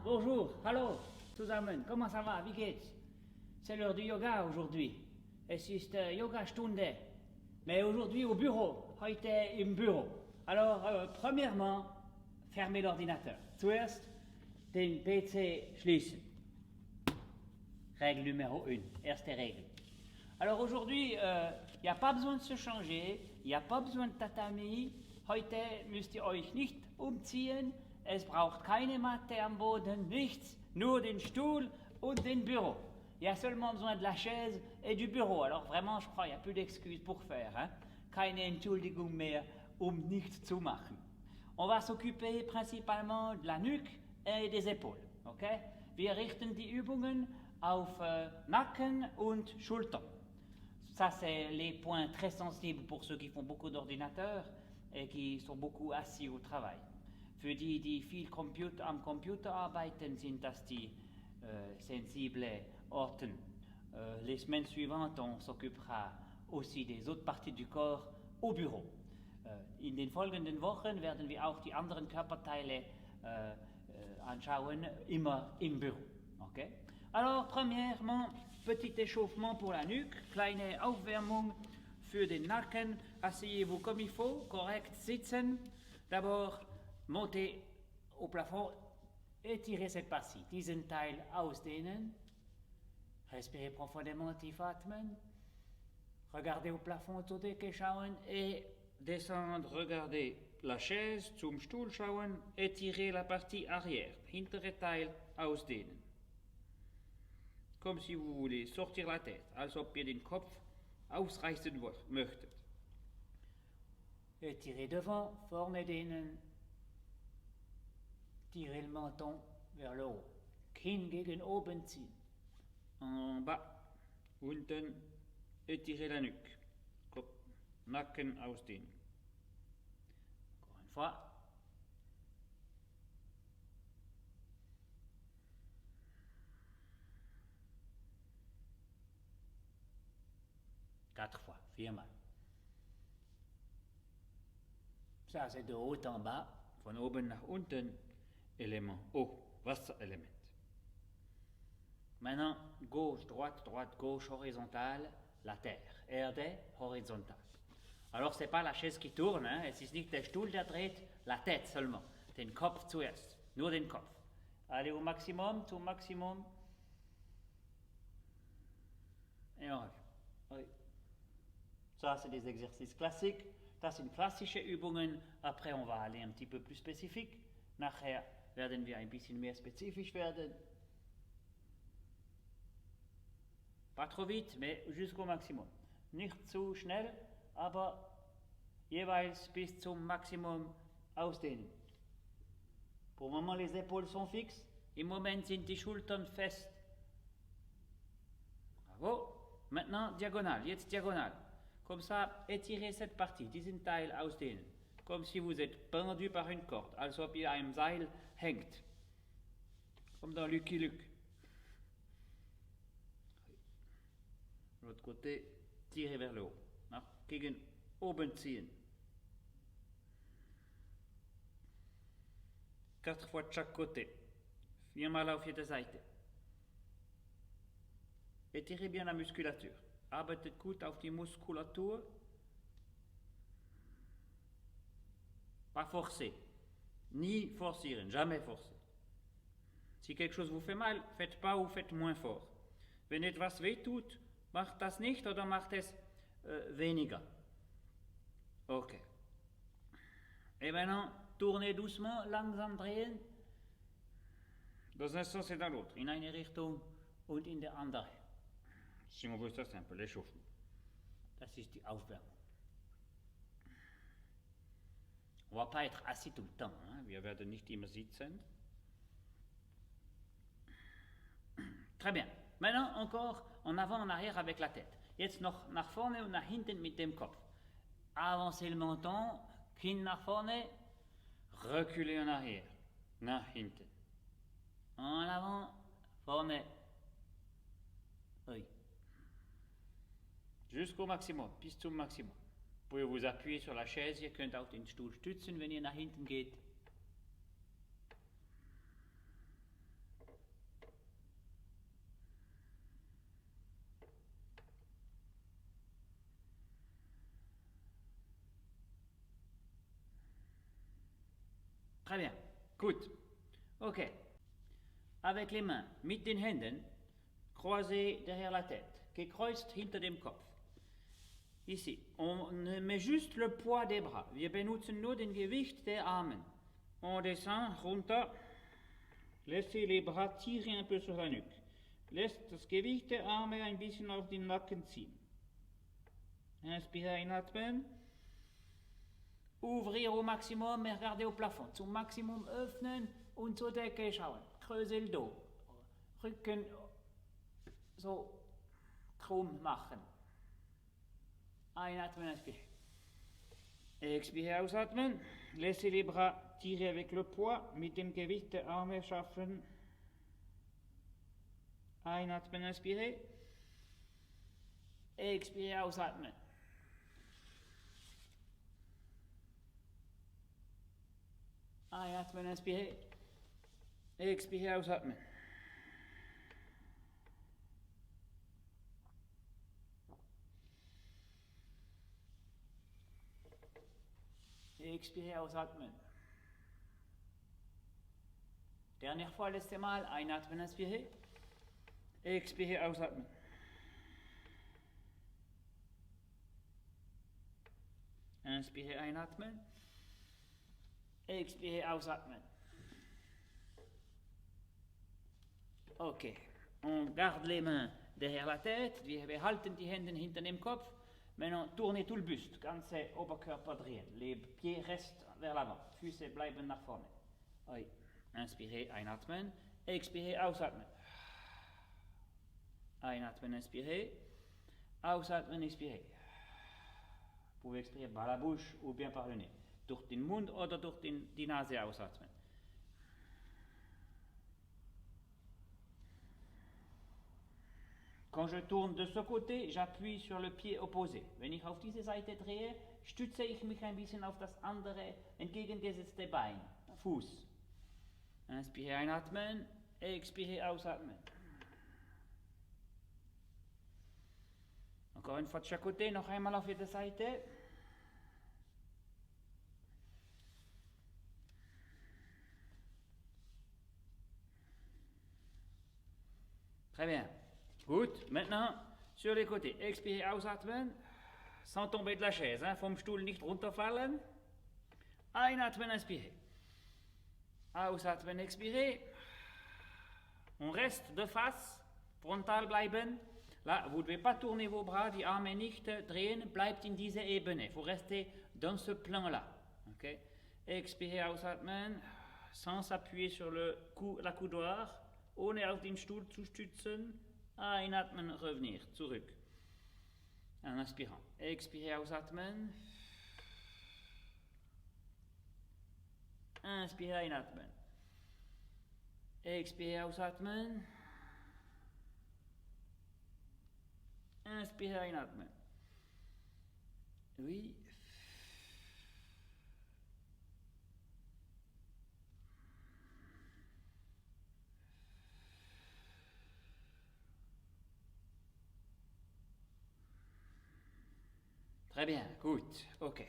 bonjour, hallo, zusammen, comment ça va, wie geht's? C'est l'heure du yoga aujourd'hui. Es ist Yogastunde. Mais aujourd'hui au bureau, heute im Büro. Alors, premièrement, fermez l'ordinateur. Zuerst den PC schließen. Règle numéro 1, erste Règle. Alors aujourd'hui, il n'y a pas besoin de se changer, il n'y a pas besoin de Tatami. Heute müsst ihr euch nicht umziehen, es braucht keine Matte am Boden, nichts, nur den Stuhl und den Büro. Il y a seulement besoin de la chaise et du bureau. Alors vraiment, je crois, il n'y a plus d'excuses pour faire. Hein? Keine Entschuldigung mehr, nichts zu machen. On va s'occuper principalement de la nuque et des épaules. Okay? Wir richten die Übungen auf Nacken und Schultern. Ça, c'est les points très sensibles pour ceux qui font beaucoup d'ordinateurs et qui sont beaucoup assis au travail. Für die, die viel am Computer arbeiten, sind das die sensibles Orten. Les semaines suivantes, on s'occupera aussi des autres parties du corps au bureau. In den folgenden Wochen werden wir auch die anderen Körperteile anschauen, immer im Büro. Okay? Alors, premièrement, petit échauffement pour la nuque, kleine Aufwärmung für den Nacken. Asseyez-vous comme il faut, correct sitzen. D'abord, montez au plafond, étirez cette partie, diesen Teil ausdehnen. Respirez profondément, tief atmen. Regardez au plafond zur Decke schauen et descendre, regardez la chaise, zum Stuhl schauen, étirez la partie arrière, hintere Teil ausdehnen. Comme si vous voulez sortir la tête, als ob ihr den Kopf ausreißen möchtet. Étirez devant, vorne dehnen. Tirez le menton vers le haut. Kinn gegen oben ziehen. En bas, unten, étirez la nuque. Kopf, Nacken ausdehnen. Encore une fois. 4 fois, 4 mal. Ça, c'est de haut en bas, von oben nach unten, élément haut, Wasserelement. Maintenant, gauche, droite, droite, gauche, horizontale, la terre. Erde, horizontal. Alors, c'est pas la chaise qui tourne, hein? Es ist nicht der Stuhl, der dreht, la tête seulement. Den Kopf zuerst, nur den Kopf. Allez au maximum, zum Maximum. Et on revient. Oui. Ça, c'est des exercices classiques. Das sind klassische Übungen. Après, on va aller un petit peu plus spécifique. Nachher werden wir ein bisschen mehr spezifisch werden. Pas trop vite, mais jusqu'au Maximum. Nicht zu schnell, aber jeweils bis zum Maximum ausdehnen. Pour le moment, les épaules sont fixes. Im Moment sind die Schultern fest. Bravo. Maintenant, diagonale. Jetzt diagonale. Comme ça, étirez cette partie, diesen Teil ausdehnen. Comme si vous êtes pendu par une corde, als ob ihr einem Seil hängt. Comme dans Lucky Luke. L'autre côté, tirez vers le haut. Nach gegen oben ziehen. 4 fois de chaque côté. 4 mal auf jede Seite. Étirez bien la musculature. Arbeitet gut auf die Muskulatur. Pas forcer. Ni forcieren, jamais forcer. Si quelque chose vous fait mal, faites pas ou faites moins fort. Wenn etwas wehtut, macht das nicht oder macht es weniger. Ok. Et maintenant, tournez doucement, langsam drehen. Dans un sens et dans l'autre. In eine Richtung und in der andere. Si on veut ça, c'est un peu l'échauffement. Das ist die Aufwärmung. On ne va pas être assis tout le temps. Hein? Wir werden nicht immer sitzen. Très bien. Maintenant, encore en avant, en arrière avec la tête. Jetzt noch nach vorne und nach hinten mit dem Kopf. Avancez le menton, Kinn nach vorne, reculez en arrière, nach hinten. En avant, vorne. Oui. Jusqu'au Maximum, bis zum Maximum. Vous pouvez vous appuyer sur la chaise, ihr könnt auch den Stuhl stützen, wenn ihr nach hinten geht. Très bien. Gut. Ok. Avec les mains, mit den Händen, croisées derrière la tête, gekreuzt hinter dem Kopf. Ici, on met juste le poids des bras. Wir benutzen nur den Gewicht der Armen. On descend runter. Laissez les bras tirer un peu sur la nuque. Lässt das Gewicht der Arme ein bisschen auf den Nacken ziehen. Inspirez, einatmen. Ouvrir au maximum et regarder au plafond. Zum Maximum öffnen und zur Decke schauen. Creuser le dos. Rücken so krumm machen. Einatmen, inspirez. Expirez, ausatmen. Laissez les bras tirer avec le poids. Mit dem Gewicht der Arme schaffen. Einatmen, inspirez. Expirez, ausatmen. Einatmen, inspirez. Expirez, ausatmen. Expirez, ausatmen. Dernière fois, letzte Mal. Einatmen, inspirez. Expirez, ausatmen. Inspirez, einatmen. Expirez, ausatmen. Ok. On garde les mains derrière la tête. Wir behalten die Hände hinter dem Kopf. Maintenant, tournez tout le buste. Ganze Oberkörper drehen. Les pieds restent vers l'avant. Füße bleiben nach vorne. Oui. Inspirez, einatmen. Expirez, ausatmen. Einatmen, inspirez. Ausatmen, expirez. Vous pouvez expirer par la bouche ou bien par le nez. Durch den Mund oder durch die Nase ausatmen. Quand je tourne de ce côté, j'appuie sur le pied opposé. Wenn ich auf diese Seite drehe, stütze ich mich ein bisschen auf das andere entgegengesetzte Bein, Fuß. Inspirez, einatmen. Expirez, ausatmen. Encore une fois de chaque côté, noch einmal auf jede Seite. Très bien. Gut, maintenant sur les côtés. Expirez, ausatmen. Sans tomber de la chaise, vom Stuhl nicht runterfallen. Einatmen, inspirez. Ausatmen, expirez. On reste de face, frontal bleiben. Là, vous ne devez pas tourner vos bras, die Arme nicht drehen, bleibt in dieser Ebene. Vous restez dans ce plan-là. Okay? Expirez, ausatmen, sans appuyer sur la coudoir, ohne auf den Stuhl zu stützen. Einatmen, revenir, zurück. En inspirant. Expirez, ausatmen. Inspirez, einatmen. Expirez, ausatmen. Inspirez, einatmen. Oui. Très bien, gut, ok.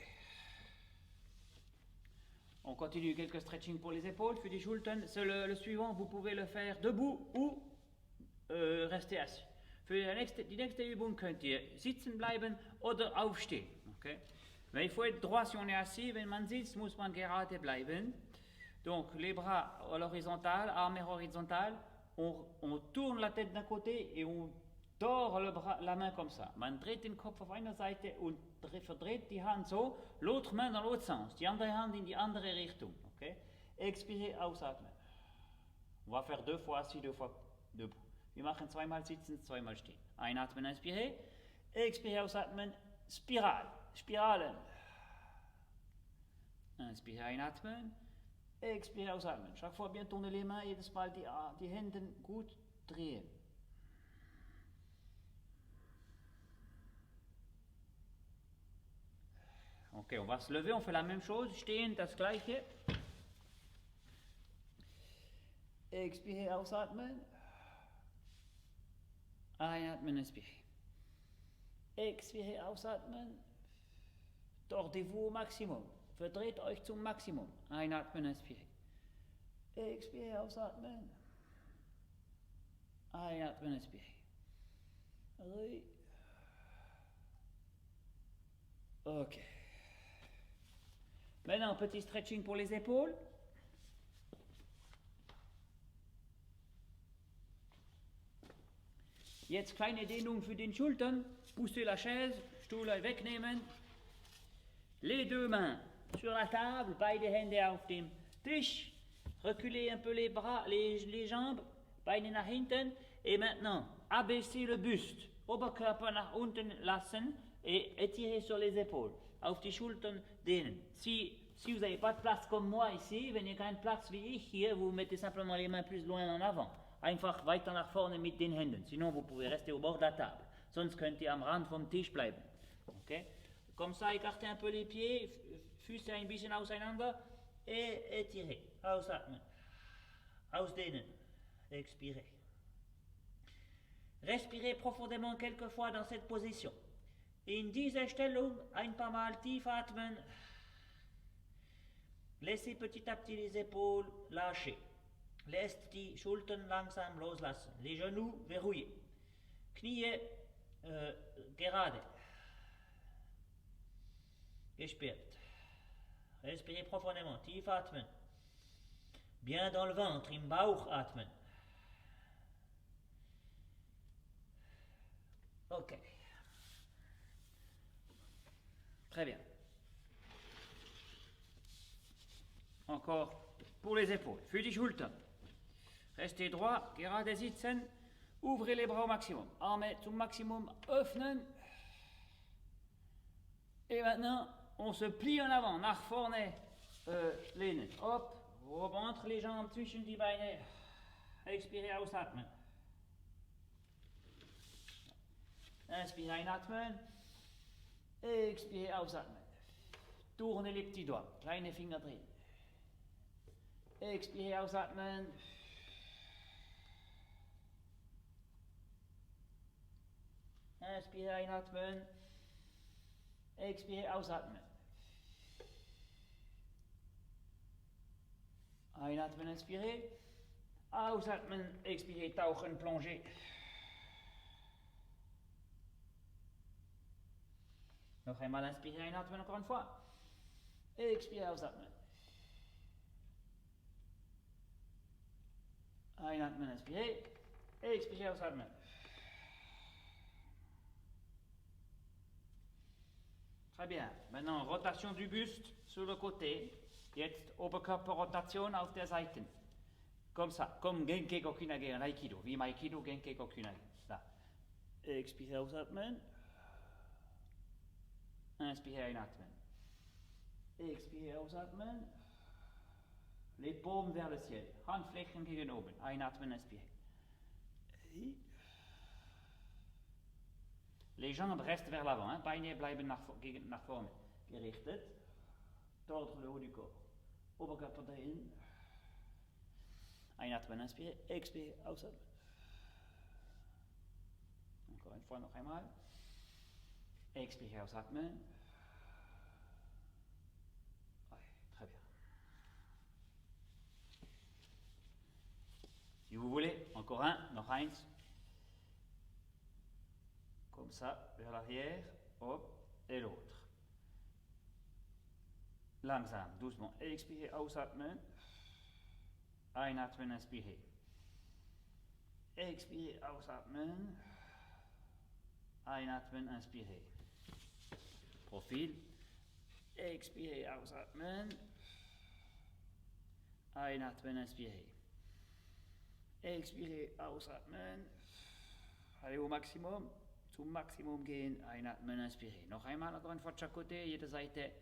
On continue quelques stretching pour les épaules, für die Schultern. C'est le suivant, vous pouvez le faire debout ou rester assis. Für die nächste Übung könnt ihr sitzen bleiben oder aufstehen. Okay? Mais il faut être droit si on est assis. Wenn man sitzt, muss man gerade bleiben. Donc les bras à l'horizontale, armes horizontales. On tourne la tête d'un côté et on dort la main comme ça. Man dreht den Kopf auf einer Seite und verdreht die Hand so. L'autre main dans l'autre sens. Die andere Hand in die andere Richtung. Okay? Expirez, ausatmen. On va faire 2 fois assis, 2 fois debout. Wir machen zweimal sitzen, zweimal stehen. Einatmen, inspirez. Expirez, ausatmen. Spiralen. Inspirez, einatmen. Expirez, ausatmen. Chaque fois bien tourner les mains, jedes Mal die Hände gut drehen. Ok, on va se lever, on fait la même chose. Stehen, das gleiche. Expirez, ausatmen. Einatmen, inspirez. Expirez, ausatmen. Tordez-vous au maximum. Verdreht euch zum Maximum. Einatmen, inspirez. Expirez, ausatmen. Einatmen, inspirez. Oui. Ok. Maintenant, petit stretching pour les épaules. Jetzt kleine Dehnung für den Schultern. Poussez la chaise, Stuhl wegnehmen. Les deux mains sur la table, beide Hände auf dem Tisch. Reculez un peu les bras, les jambes, Beine nach hinten. Et maintenant, abaissez le buste. Oberkörper nach unten lassen et étirez sur les épaules. Auf die Schultern dehnen. Si vous n'avez pas de place comme moi ici, wenn ihr keine Platz wie ich hier, vous mettez simplement les mains plus loin en avant. Einfach weiter nach vorne mit den Händen. Sinon, vous pouvez rester au bord de la table. Sonst könnt ihr am Rand vom Tisch bleiben. Okay? Comme ça, écartez un peu les pieds, Füße ein bisschen auseinander et étirez. Ausatmen. Ausdehnen. Expirez. Respirez profondément quelques fois dans cette position. In dieser Stellung ein paar Mal tief atmen. Laissez petit à petit les épaules lâcher. Lässt die Schultern langsam loslassen. Les genoux verrouillés. Knie gerade. Gesperrt. Respirez profondément. Tief atmen. Bien dans le ventre, im Bauch atmen. Ok. Très bien. Encore pour les épaules. Für die Schultern. Restez droit, gerade sitzen. Ouvrez les bras au maximum. Arme zum Maximum öffnen. Et maintenant, on se plie en avant. Nach vorne lehnen. Hop. Entre les jambes zwischen die Beine. Expirez, ausatmen. Inspirez, einatmen. Expirez, ausatmen. Tournez les petits doigts. Kleine Finger drehen. Expirez, ausatmen. Inspirez, einatmen. Expirez, ausatmen. Einatmen, inspirez. Ausatmen, expirez, tauchen, plonger. Noch einmal inspirez, einatmen, encore une fois. Expirez, ausatmen. Einatmen, inspirez. Expirez, ausatmen. Très bien. Maintenant, rotation du buste sur le côté. Jetzt Oberkörperrotation auf der Seite. Comme ça, comme Genke Gokinage en Aikido. Wie im Aikido, Genke Gokinage. Là. Expirez, ausatmen. Inspirez, einatmen. Expirez, ausatmen. Les paumes vers le ciel. Handflächen gegen oben. Einatmen, inspirez. Les jambes restent vers l'avant. Hein. Beine bleiben nach vorne gerichtet. Tordre le haut du corps. Oberkörper drehen. Einatmen, inspirez. Expirez, ausatmen. Encore une fois, noch einmal. Expirez, ausatmen. Ouais, très bien. Si vous voulez, encore un, noch eins. Comme ça, vers l'arrière, hop, et l'autre. Langsam, doucement. Expirez, ausatmen. Einatmen, inspirez. Expirez, ausatmen. Einatmen, inspirez. Profil. Expirez, ausatmen. Einatmen, inspirez. Expirez, ausatmen. Allez au maximum. Zum Maximum gehen. Einatmen, inspirez. Noch einmal, encore une fois de chaque côté, jede Seite.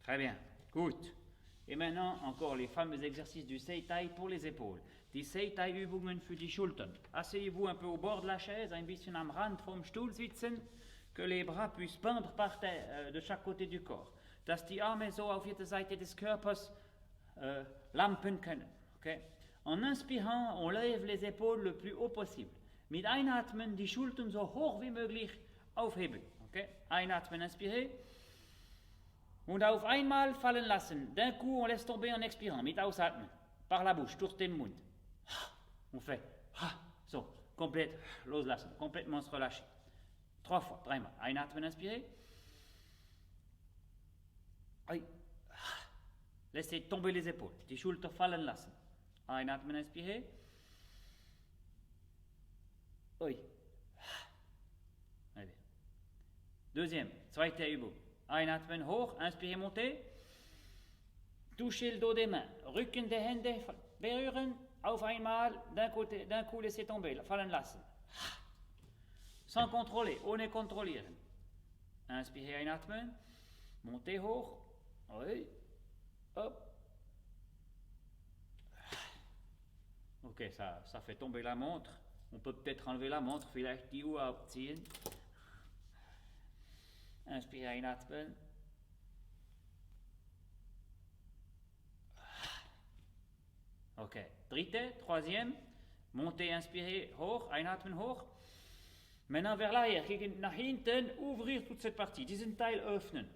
Très bien, gut. Et maintenant, encore les fameux exercices du Seitai pour les épaules. Die Seitai-Übungen für die Schultern. Asseyez-vous un peu au bord de la chaise, ein bisschen am Rand vom Stuhl sitzen, que les bras puissent pendre par terre, de chaque côté du corps. Dass die Arme so auf jede Seite des Körpers lampen können. Okay? En inspirant, on lève les épaules le plus haut possible. Mit Einatmen die Schultern so hoch wie möglich aufheben. Okay? Einatmen, inspirer. Und auf einmal fallen lassen. D'un coup, on laisse tomber en expirant. Mit Ausatmen. Par la bouche, durch den Mund. On fait. So, komplett loslassen. Complètement se relâcher. 3 fois, dreimal. Einatmen, inspirer. Laissez tomber les épaules. Die Schulter fallen lassen. Einatmen, inspirer. Très bien. Deuxième, zweite Übung. Einatmen hoch, inspirer, monter. Toucher le dos des mains. Rücken der Hände berühren. Auf einmal, d'un coup, laisser tomber, fallen lassen. Sans contrôler, ohne kontrollieren. Inspirer, einatmen. Monter hoch. Oui. Hop. Ok, ça fait tomber la montre. On peut peut-être enlever la montre, vielleicht die Uhr abziehen. Inspire, einatmen. Ok, troisième. Monter, inspirer, hoch, einatmen, hoch. Maintenant vers l'arrière, nach hinten, ouvrir toute cette partie, diesen Teil öffnen.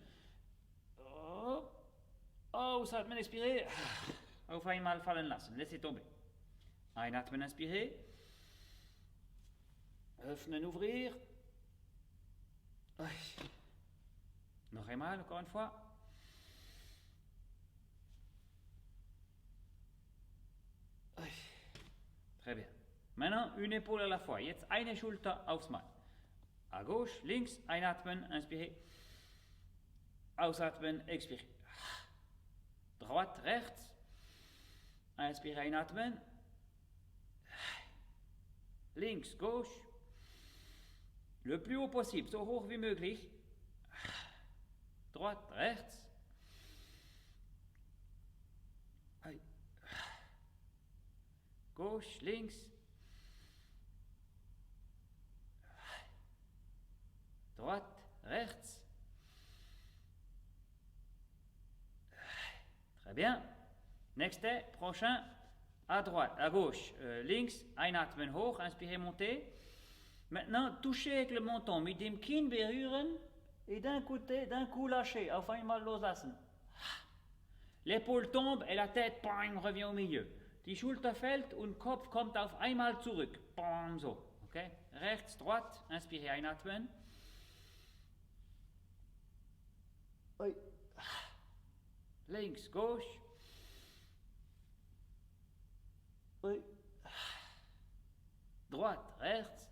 Ausatmen, expirer. Auf einmal fallen lassen, laissez tomber. Einatmen, inspirer. Öffnen, ouvrir. Noch einmal, encore une fois. Très bien. Maintenant, une épaule à la fois. Jetzt eine Schulter aufs Mal. À gauche, links, einatmen, inspirer. Ausatmen, expirer. Droite, rechts. Inspirer, einatmen. Links, gauche. Le plus haut possible, so hoch wie möglich. Droite, rechts. Gauche, links. Droite, rechts. Très bien. Next, prochain. À droite, à gauche, links, einatmen hoch, inspirer, monter. Maintenant, toucher avec le menton, mit dem Kinn berühren et d'un coup lâcher, auf einmal loslassen. L'épaule tombe et la tête revient au milieu. Die Schulter fällt und Kopf kommt auf einmal zurück. So, okay? Rechts, droite, inspirer, einatmen. Links, gauche. Droite, rechts.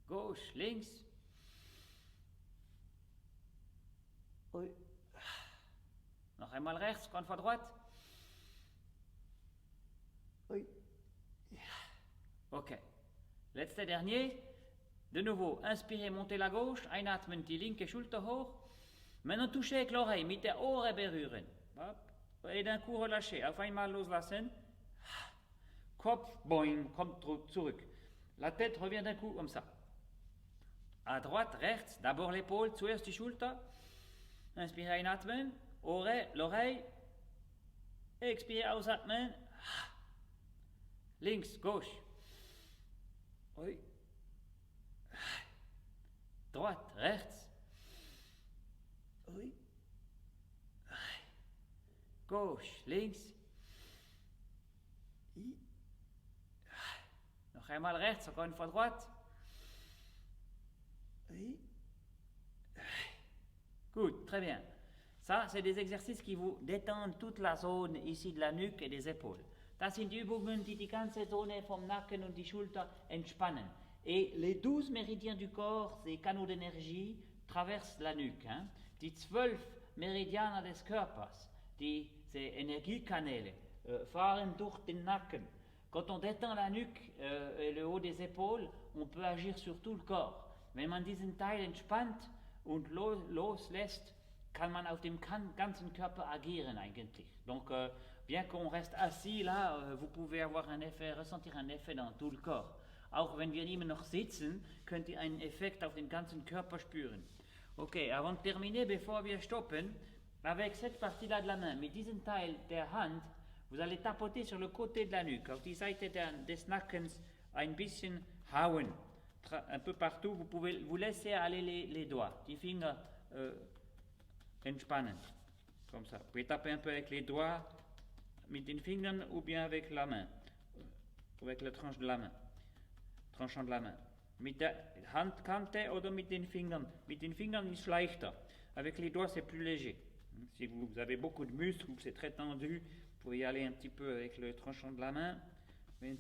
Gauche, links. Noch einmal rechts, encore une fois droite. Ok. Letzter dernier. De nouveau, inspirez, montez la gauche. Einatmen, die linke Schulter hoch. Maintenant, touchez avec l'oreille, mit der Ohren berühren. Et d'un coup, relâchez. Auf einmal loslassen. Kopf, boing, kommt zurück. La tête revient d'un coup, comme ça. À droite, rechts, d'abord l'épaule, zuerst die Schulter. Inspirez, einatmen. L'oreille. Expirez, ausatmen. Links, gauche. Droite, rechts. Gauche, links. Noch einmal rechts, encore une fois droite. Good, très bien. Ça, c'est des exercices qui vous détendent toute la zone ici de la nuque et des épaules. Das sind Übungen, die die ganze Zone vom Nacken und die Schulter entspannen. Et les 12 méridiens du corps, ces canaux d'énergie, traversent la nuque. Hein. Die 12 Meridianer des Körpers, diese Energiekanäle, fahren durch den Nacken. Quand on détend la nuque et le haut des épaules, on peut agir sur tout le corps. Wenn man diesen Teil entspannt und loslässt, kann man auf dem ganzen Körper agieren eigentlich. Donc, bien qu'on reste assis là, vous pouvez avoir un effet, ressentir un effet dans tout le corps. Auch wenn wir immer noch sitzen, könnt ihr einen Effekt auf den ganzen Körper spüren. Ok, avant de terminer, bevor wir stoppen, avec cette partie-là de la main, mit diesem Teil der Hand, Vous allez tapoter sur le côté de la nuque, auf die Seite des Nackens ein bisschen hauen. Un peu partout, vous pouvez vous laisser aller les doigts, die Finger entspannen, comme ça. Vous pouvez taper un peu avec les doigts, mit den Fingern ou bien avec la main, avec la tranche de la main, tranchant de la main. Mit der Handkante oder mit den Fingern. Mit den Fingern ist leichter. Avec les doigts, c'est plus léger. Si vous avez beaucoup de muscles ou c'est très tendu, vous pouvez y aller un petit peu avec le tranchant de la main. Wenn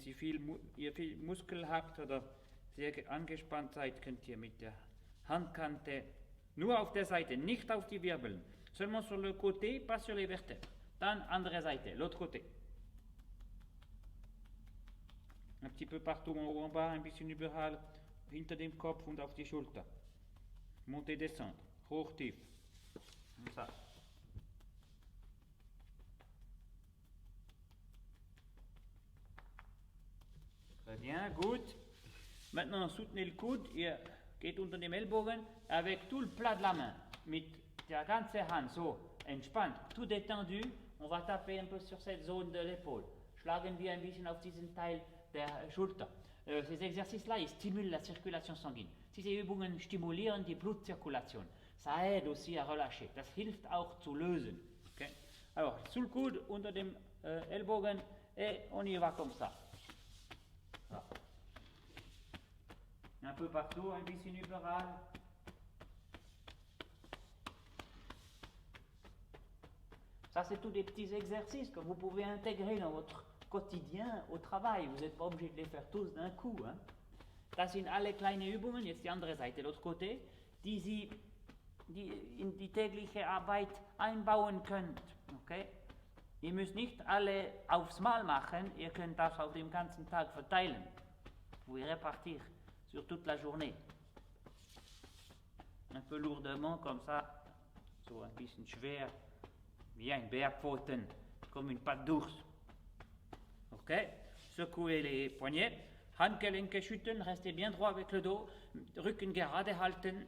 ihr viel Muskel habt oder sehr angespannt seid, könnt ihr mit der Handkante nur auf der Seite, nicht auf die Wirbeln, seulement sur le côté, pas sur les vertèbres. Dann andere Seite, l'autre côté. Un petit peu partout en haut, en bas, ein bisschen überall, hinter dem Kopf und auf die Schulter. Monter, descendre, hoch, tief. Comme ça. Très bien, gut. Maintenant, soutenez le coude, ihr geht unter dem Ellbogen avec tout le plat de la main. Mit der ganzen Hand, so, entspannt, tout détendu. On va taper un peu sur cette zone de l'épaule. Schlagen wir ein bisschen auf diesen Teil der Schulter. Ces exercices-là, ils stimulent la circulation sanguine. Diese Übungen stimulieren die Blutzirkulation. Ça aide aussi à relâcher. Das hilft auch zu lösen. Okay? Alors, sous le coude, unter dem Ellbogen, et on y va comme ça. Voilà. Un peu partout, ein bisschen überall. Ça, c'est tous des petits exercices que vous pouvez intégrer dans votre quotidien au travail. Vous n'êtes pas obligé de les faire tous d'un coup. Hein. Das sind alle kleine Übungen, jetzt die andere Seite, l'autre côté, die Sie in die tägliche Arbeit einbauen könnt. Okay? Ihr müsst nicht alle aufs Mal machen, ihr könnt das auf dem ganzen Tag verteilen. Vous pouvez répartir sur toute la journée. Un peu lourdement comme ça, so ein bisschen schwer, wie ein Bärpfoten, comme une patte d'ours. Ok? Secouez les poignets. Handgelenke schütteln, restez bien droit avec le dos. Rücken gerade halten.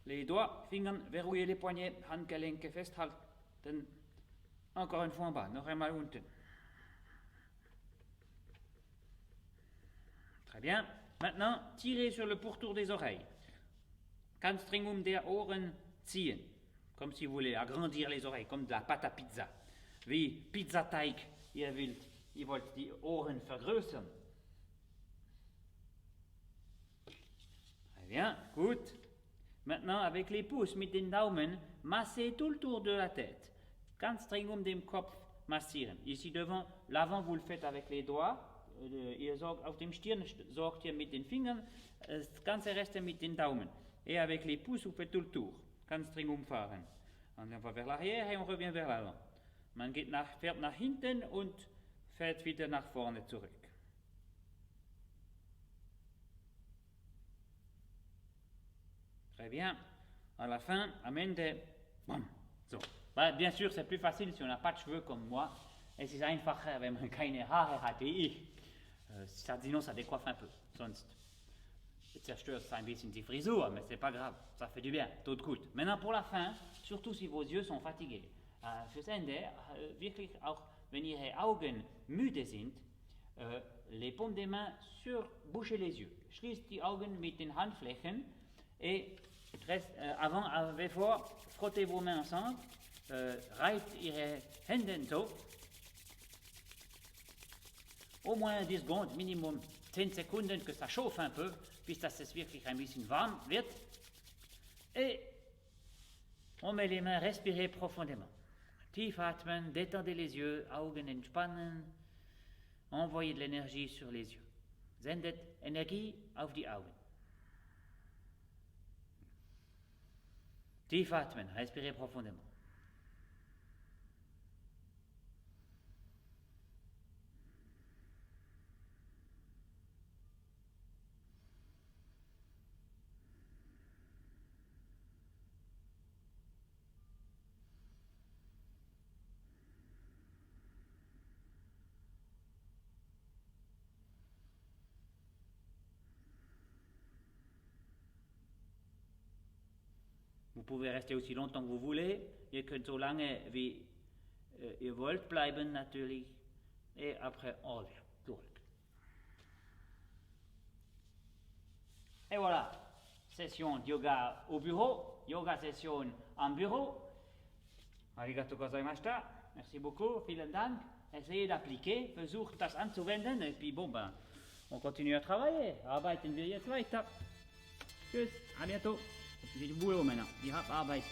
Les doigts, Fingern, verrouillez les poignets. Handgelenke festhalten. Encore une fois en bas, noch einmal unten. Très bien. Maintenant, tirez sur le pourtour des oreilles. Ganz streng der Ohren ziehen. Comme si vous voulez agrandir les oreilles, comme de la pâte à pizza. Wie Pizzateig, ihr wollt die Ohren vergrößern. Très bien, gut. Maintenant, avec les pouces, mit den Daumen, massez tout le tour de la tête. Ganz streng dem Kopf massieren. Ici devant, l'avant, vous le faites avec les doigts. Ihr sorgt, auf dem Stirn sorgt ihr mit den Fingern. Das ganze Reste mit den Daumen. Et avec les pouces, vous faites tout le tour. Ganz streng umfahren. On va vers l'arrière et on revient vers l'avant. Man fährt nach hinten und fährt wieder nach vorne zurück. Très bien. À la fin, am Ende, bam, so. Bah, bien sûr, c'est plus facile si on n'a pas de cheveux comme moi. Es ist einfacher, wenn man keine Haare hat wie ich. Sinon, ça décoiffe un peu. Sonst zerstört es ein bisschen die Frisur, mais c'est pas grave. Ça fait du bien, tout gut. Maintenant, pour la fin, surtout si vos yeux sont fatigués. Fürs Ende, wirklich auch, wenn Ihre Augen müde sind, les paumes des mains bouchez les yeux. Schließt die Augen mit den Handflächen et avant, avec fort, frottez vos mains ensemble, reibt Ihre Hände so, au moins 10 secondes, minimum 10 Sekunden, que ça chauffe un peu, bis dass es wirklich ein bisschen warm wird. Et on met les mains, respirez profondément. Tief atmen, détendez les yeux, Augen entspannen, envoyez de l'énergie sur les yeux. Sendet Energie auf die Augen. Tief atmen, respirez profondément. Vous pouvez rester aussi longtemps que vous voulez. Ihr könnt so lange wie Ihr wollt bleiben natürlich. Et après, on revient. Zurück. Et voilà. Session de yoga au bureau. Yoga session en bureau. Arigato gozaimashita. Merci beaucoup. Vielen Dank. Essayez d'appliquer. Versucht das anzuwenden. Et puis bon, ben, on continue à travailler. Arbeiten wir jetzt weiter. Tschüss. À bientôt. J'ai du boulot maintenant. Ich hab Arbeit.